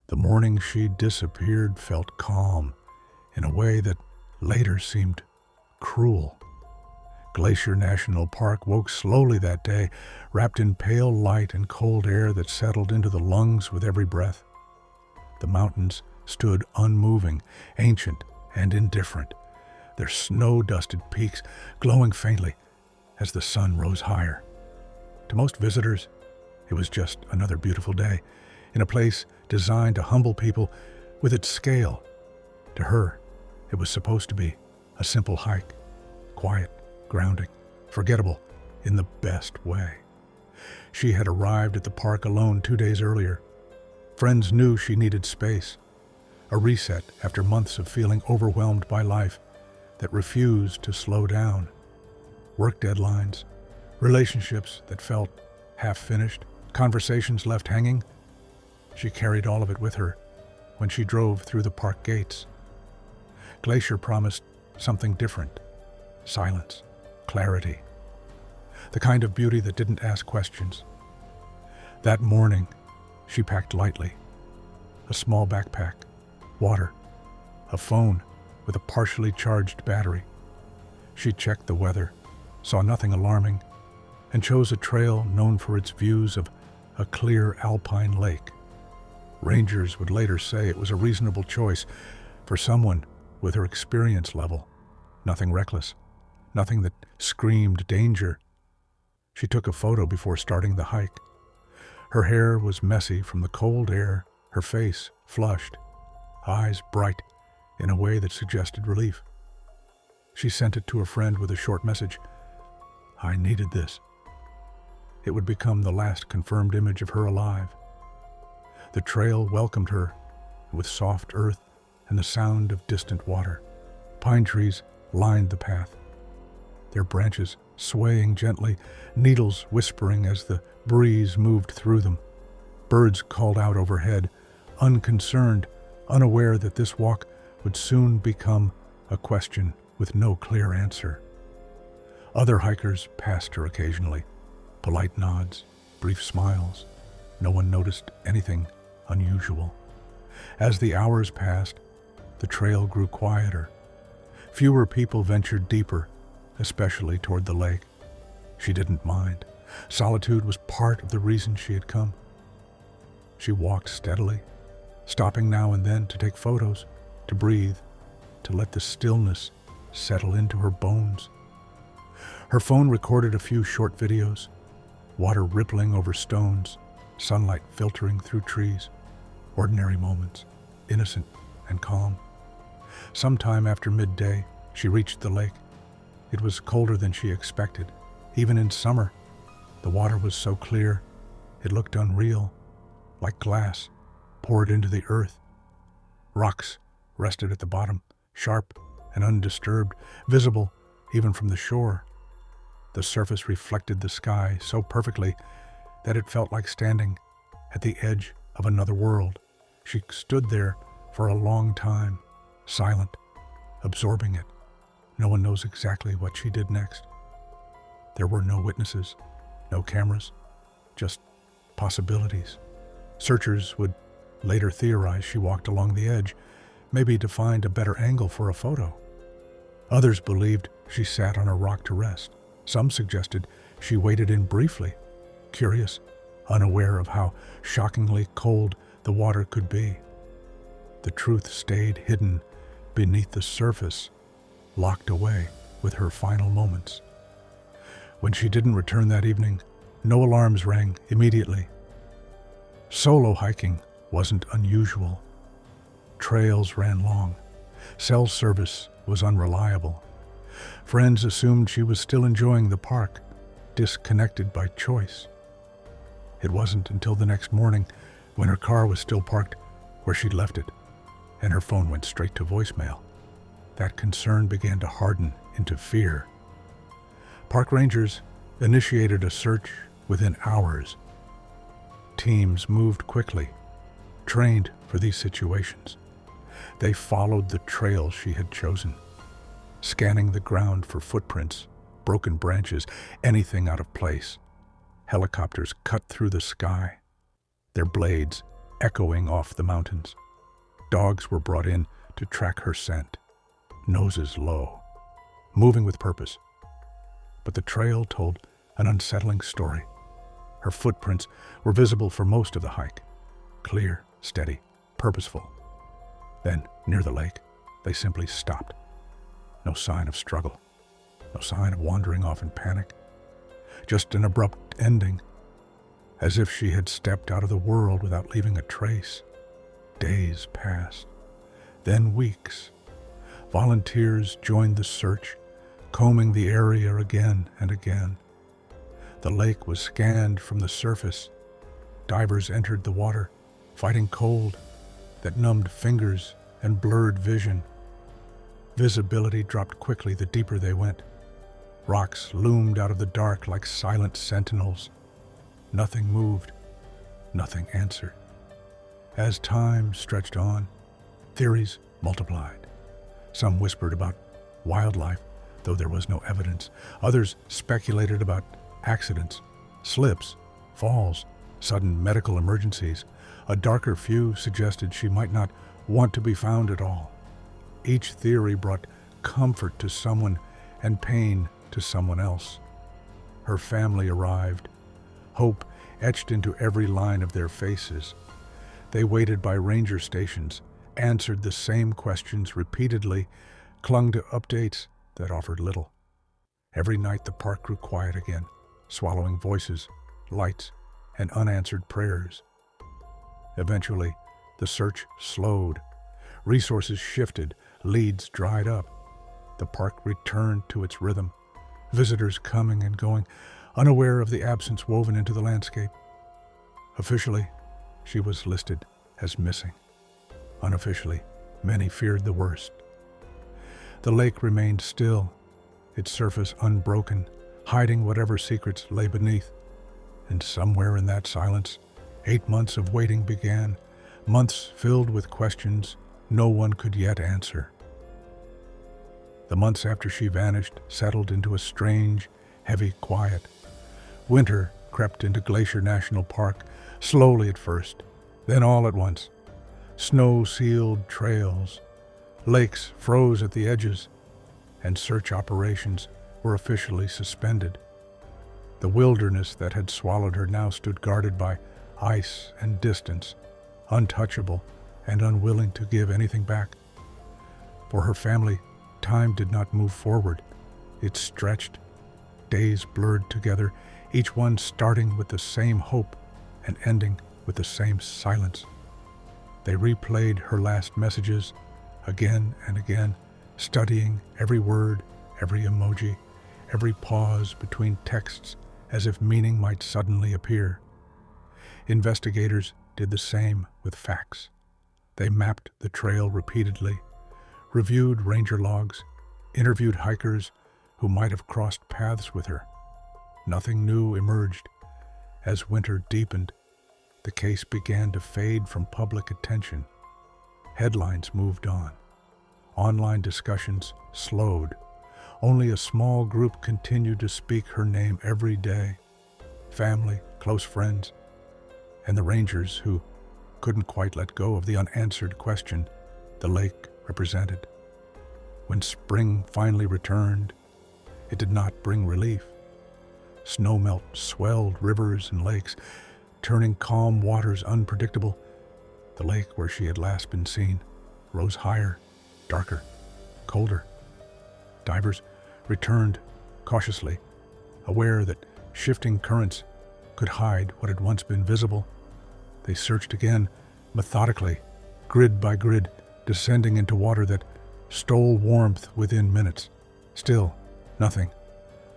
The morning she disappeared felt calm in a way that later seemed cruel. Glacier National Park woke slowly that day, wrapped in pale light and cold air that settled into the lungs with every breath. The mountains stood unmoving, ancient and indifferent, their snow-dusted peaks glowing faintly as the sun rose higher. To most visitors, it was just another beautiful day in a place designed to humble people with its scale. To her, it was supposed to be a simple hike, quiet, grounding, forgettable in the best way. She had arrived at the park alone 2 days earlier. Friends knew she needed space, a reset after months of feeling overwhelmed by life that refused to slow down. Work deadlines, relationships that felt half-finished, conversations left hanging. She carried all of it with her when she drove through the park gates. Glacier promised something different: silence, clarity, the kind of beauty that didn't ask questions. That morning, she packed lightly: a small backpack, water, a phone with a partially charged battery. She checked the weather, saw nothing alarming, and chose a trail known for its views of a clear alpine lake. Rangers would later say it was a reasonable choice for someone with her experience level. Nothing reckless, nothing that screamed danger. She took a photo before starting the hike. Her hair was messy from the cold air, her face flushed, eyes bright in a way that suggested relief. She sent it to a friend with a short message: "I needed this." It would become the last confirmed image of her alive. The trail welcomed her with soft earth and the sound of distant water. Pine trees lined the path, their branches swaying gently, needles whispering as the breeze moved through them. Birds called out overhead, unconcerned, unaware that this walk would soon become a question with no clear answer. Other hikers passed her occasionally, polite nods, brief smiles. No one noticed anything unusual. As the hours passed, the trail grew quieter. Fewer people ventured deeper, especially toward the lake. She didn't mind. Solitude was part of the reason she had come. She walked steadily, stopping now and then to take photos, to breathe, to let the stillness settle into her bones. Her phone recorded a few short videos: water rippling over stones, sunlight filtering through trees, ordinary moments, innocent and calm. Sometime after midday, she reached the lake. It was colder than she expected. Even in summer, the water was so clear, it looked unreal, like glass poured into the earth. Rocks rested at the bottom, sharp and undisturbed, visible even from the shore. The surface reflected the sky so perfectly that it felt like standing at the edge of another world. She stood there for a long time, silent, absorbing it. No one knows exactly what she did next. There were no witnesses, no cameras, just possibilities. Searchers would later theorize she walked along the edge, maybe to find a better angle for a photo. Others believed she sat on a rock to rest. Some suggested she waded in briefly, curious, unaware of how shockingly cold the water could be. The truth stayed hidden beneath the surface, locked away with her final moments. When she didn't return that evening, no alarms rang immediately. Solo hiking wasn't unusual. Trails ran long. Cell service was unreliable. Friends assumed she was still enjoying the park, disconnected by choice. It wasn't until the next morning, when her car was still parked where she'd left it, and her phone went straight to voicemail, that concern began to harden into fear. Park rangers initiated a search within hours. Teams moved quickly, trained for these situations. They followed the trail she had chosen, scanning the ground for footprints, broken branches, anything out of place. Helicopters cut through the sky, their blades echoing off the mountains. Dogs were brought in to track her scent, noses low, moving with purpose. But the trail told an unsettling story. Her footprints were visible for most of the hike, clear, steady, purposeful. Then, near the lake, they simply stopped. No sign of struggle, no sign of wandering off in panic. Just an abrupt ending, as if she had stepped out of the world without leaving a trace. Days passed, then weeks. Volunteers joined the search, combing the area again and again. The lake was scanned from the surface. Divers entered the water, fighting cold that numbed fingers and blurred vision. Visibility dropped quickly the deeper they went. Rocks loomed out of the dark like silent sentinels. Nothing moved, nothing answered. As time stretched on, theories multiplied. Some whispered about wildlife, though there was no evidence. Others speculated about accidents, slips, falls, sudden medical emergencies. A darker few suggested she might not want to be found at all. Each theory brought comfort to someone and pain to someone else. Her family arrived, hope etched into every line of their faces. They waited by ranger stations, answered the same questions repeatedly, clung to updates that offered little. Every night the park grew quiet again, swallowing voices, lights, and unanswered prayers. Eventually, the search slowed. Resources shifted, leads dried up. The park returned to its rhythm, visitors coming and going, unaware of the absence woven into the landscape. Officially, she was listed as missing. Unofficially, many feared the worst. The lake remained still, its surface unbroken, hiding whatever secrets lay beneath. And somewhere in that silence, 8 months of waiting began, months filled with questions no one could yet answer. The months after she vanished settled into a strange, heavy quiet. Winter crept into Glacier National Park, slowly at first, then all at once. Snow-sealed trails, lakes froze at the edges, and search operations were officially suspended. The wilderness that had swallowed her now stood guarded by ice and distance, untouchable and unwilling to give anything back. For her family, time did not move forward. It stretched. Days blurred together, each one starting with the same hope and ending with the same silence. They replayed her last messages again and again, studying every word, every emoji, every pause between texts as if meaning might suddenly appear. Investigators did the same with facts. They mapped the trail repeatedly, reviewed ranger logs, interviewed hikers who might have crossed paths with her. Nothing new emerged. As winter deepened, the case began to fade from public attention. Headlines moved on. Online discussions slowed. Only a small group continued to speak her name every day. Family, close friends, and the rangers who couldn't quite let go of the unanswered question the lake represented. When spring finally returned, it did not bring relief. Snowmelt swelled rivers and lakes, turning calm waters unpredictable. The lake where she had last been seen rose higher, darker, colder. Divers returned cautiously, aware that shifting currents could hide what had once been visible. They searched again, methodically, grid by grid, descending into water that stole warmth within minutes. Still, nothing.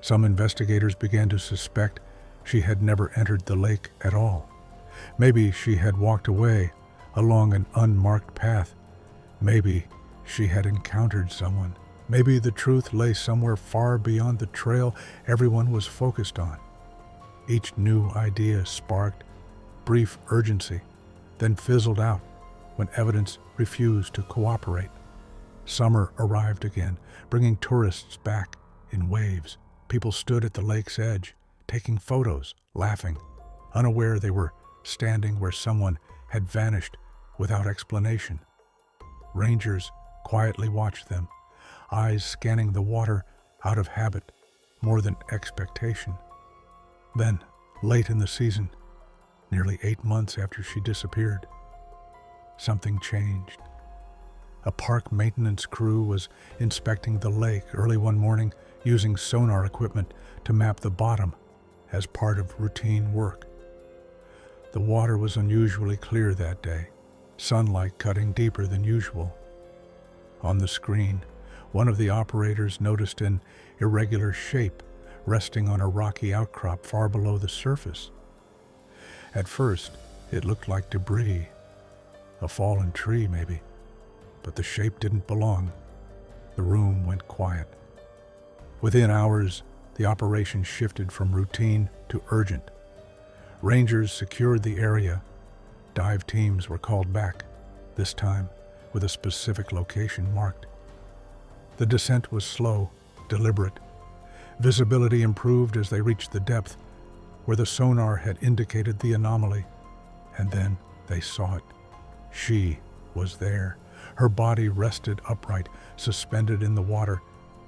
Some investigators began to suspect she had never entered the lake at all. Maybe she had walked away along an unmarked path. Maybe she had encountered someone. Maybe the truth lay somewhere far beyond the trail everyone was focused on. Each new idea sparked brief urgency, then fizzled out when evidence refused to cooperate. Summer arrived again, bringing tourists back in waves. People stood at the lake's edge, taking photos, laughing, unaware they were standing where someone had vanished without explanation. Rangers quietly watched them, eyes scanning the water out of habit more than expectation. Then, late in the season, nearly 8 months after she disappeared, something changed. A park maintenance crew was inspecting the lake early one morning using sonar equipment to map the bottom as part of routine work. The water was unusually clear that day, sunlight cutting deeper than usual. On the screen, one of the operators noticed an irregular shape resting on a rocky outcrop far below the surface. At first, it looked like debris, a fallen tree maybe, but the shape didn't belong. The room went quiet. Within hours, the operation shifted from routine to urgent. Rangers secured the area. Dive teams were called back, this time with a specific location marked. The descent was slow, deliberate. Visibility improved as they reached the depth where the sonar had indicated the anomaly, and then they saw it. She was there. Her body rested upright, suspended in the water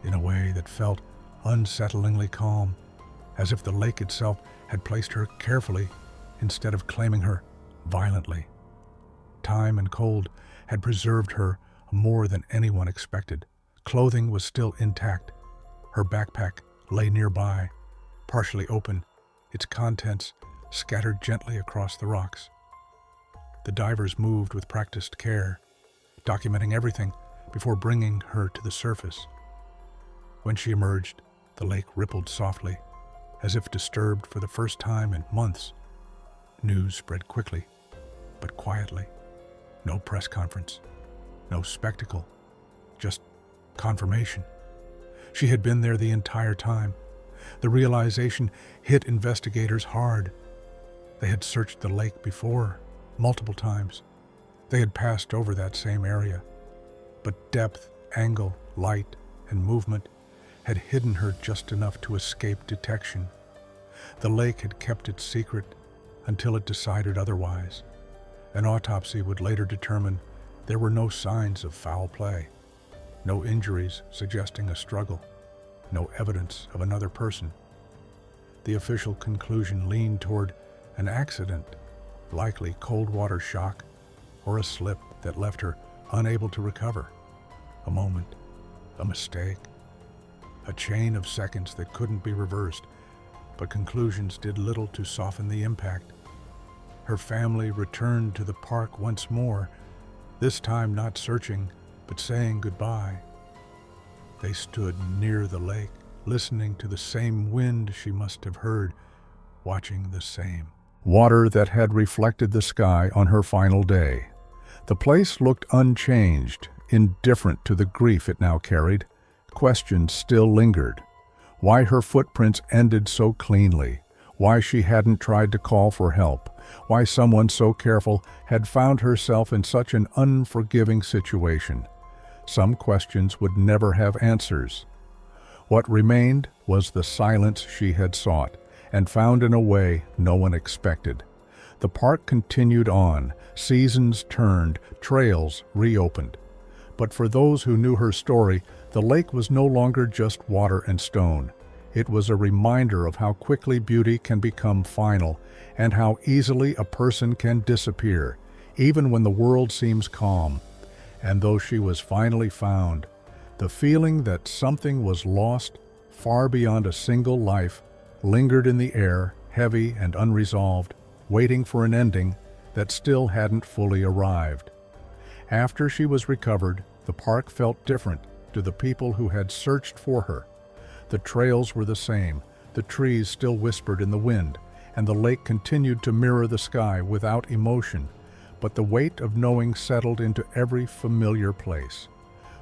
in a way that felt unsettlingly calm, as if the lake itself had placed her carefully instead of claiming her violently. Time and cold had preserved her more than anyone expected. Clothing was still intact. Her backpack lay nearby, partially open, its contents scattered gently across the rocks. The divers moved with practiced care, documenting everything before bringing her to the surface. When she emerged, the lake rippled softly, as if disturbed for the first time in months. News spread quickly, but quietly. No press conference, no spectacle, just confirmation. She had been there the entire time. The realization hit investigators hard. They had searched the lake before, multiple times. They had passed over that same area. But depth, angle, light, and movement had hidden her just enough to escape detection. The lake had kept its secret until it decided otherwise. An autopsy would later determine there were no signs of foul play, no injuries suggesting a struggle, no evidence of another person. The official conclusion leaned toward an accident, likely cold water shock or a slip that left her unable to recover. A moment, a mistake, a chain of seconds that couldn't be reversed, but conclusions did little to soften the impact. Her family returned to the park once more, this time not searching, but saying goodbye. They stood near the lake, listening to the same wind she must have heard, watching the same water that had reflected the sky on her final day. The place looked unchanged, indifferent to the grief it now carried. Questions still lingered. Why her footprints ended so cleanly, why she hadn't tried to call for help, why someone so careful had found herself in such an unforgiving situation. Some questions would never have answers. What remained was the silence she had sought, and found in a way no one expected. The park continued on, seasons turned, trails reopened. But for those who knew her story, the lake was no longer just water and stone. It was a reminder of how quickly beauty can become final, and how easily a person can disappear, even when the world seems calm. And though she was finally found, the feeling that something was lost, far beyond a single life, lingered in the air, heavy and unresolved, waiting for an ending that still hadn't fully arrived. After she was recovered, the park felt different to the people who had searched for her. The trails were the same, the trees still whispered in the wind, and the lake continued to mirror the sky without emotion, but the weight of knowing settled into every familiar place.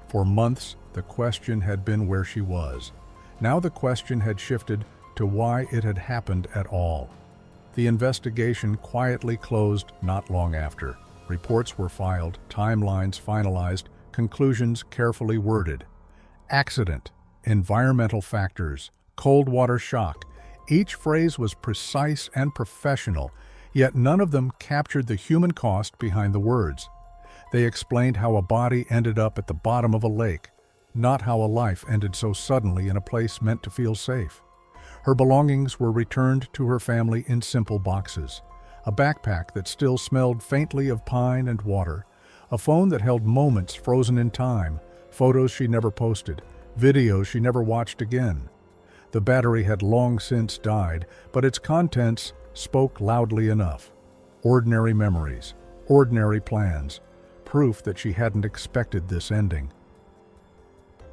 For months, the question had been where she was. Now the question had shifted to why it had happened at all. The investigation quietly closed not long after. Reports were filed, timelines finalized, conclusions carefully worded. Accident, environmental factors, cold water shock. Each phrase was precise and professional, Yet none of them captured the human cost behind the words. They explained how a body ended up at the bottom of a lake, not how a life ended so suddenly in a place meant to feel safe. Her belongings were returned to her family in simple boxes. A backpack that still smelled faintly of pine and water, a phone that held moments frozen in time, photos she never posted, videos she never watched again. The battery had long since died, but its contents spoke loudly enough. Ordinary memories, ordinary plans, proof that she hadn't expected this ending.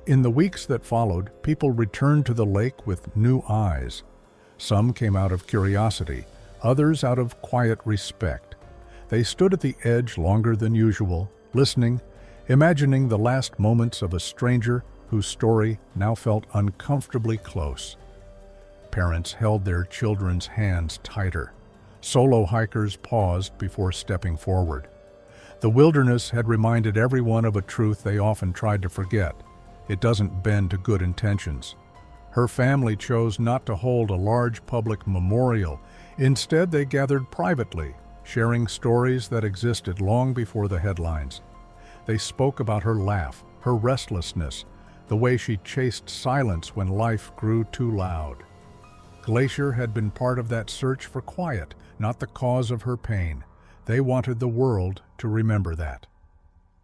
In the weeks that followed, people returned to the lake with new eyes. Some came out of curiosity, others out of quiet respect. They stood at the edge longer than usual, listening, imagining the last moments of a stranger whose story now felt uncomfortably close. Parents held their children's hands tighter. Solo hikers paused before stepping forward. The wilderness had reminded everyone of a truth they often tried to forget. It doesn't bend to good intentions. Her family chose not to hold a large public memorial. Instead, they gathered privately, sharing stories that existed long before the headlines. They spoke about her laugh, her restlessness, the way she chased silence when life grew too loud. Glacier had been part of that search for quiet, not the cause of her pain. They wanted the world to remember that.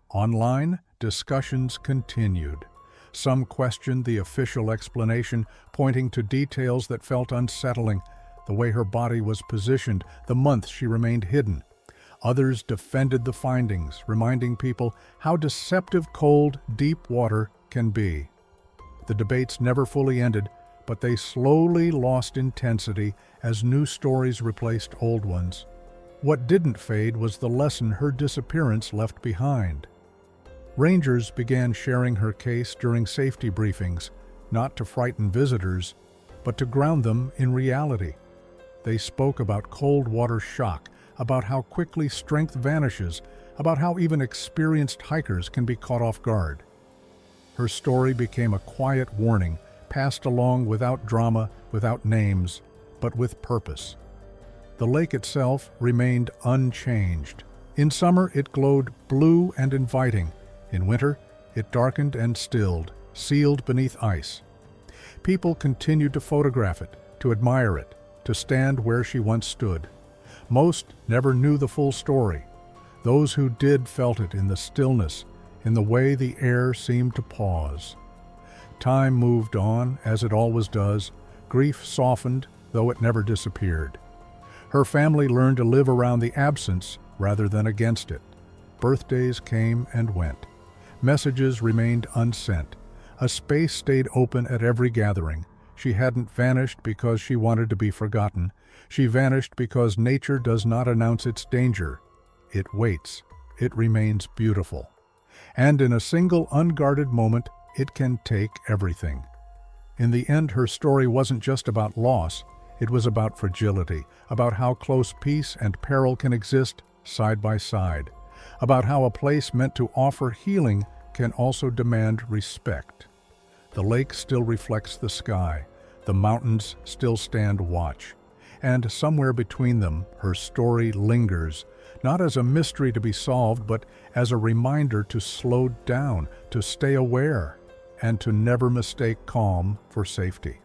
Online, discussions continued. Some questioned the official explanation, pointing to details that felt unsettling, the way her body was positioned, the months she remained hidden. Others defended the findings, reminding people how deceptive cold, deep water can be. The debates never fully ended, but they slowly lost intensity as new stories replaced old ones. What didn't fade was the lesson her disappearance left behind. Rangers began sharing her case during safety briefings, not to frighten visitors, but to ground them in reality. They spoke about cold water shock, about how quickly strength vanishes, about how even experienced hikers can be caught off guard. Her story became a quiet warning, passed along without drama, without names, but with purpose. The lake itself remained unchanged. In summer, it glowed blue and inviting. In winter, it darkened and stilled, sealed beneath ice. People continued to photograph it, to admire it, to stand where she once stood. Most never knew the full story. Those who did felt it in the stillness, in the way the air seemed to pause. Time moved on, as it always does. Grief softened, though it never disappeared. Her family learned to live around the absence rather than against it. Birthdays came and went. Messages remained unsent. A space stayed open at every gathering. She hadn't vanished because she wanted to be forgotten. She vanished because nature does not announce its danger. It waits. It remains beautiful. And in a single unguarded moment, it can take everything. In the end, her story wasn't just about loss. It was about fragility, about how close peace and peril can exist side by side, about how a place meant to offer healing can also demand respect. The lake still reflects the sky. The mountains still stand watch. And somewhere between them, her story lingers, not as a mystery to be solved, but as a reminder to slow down, to stay aware, and to never mistake calm for safety.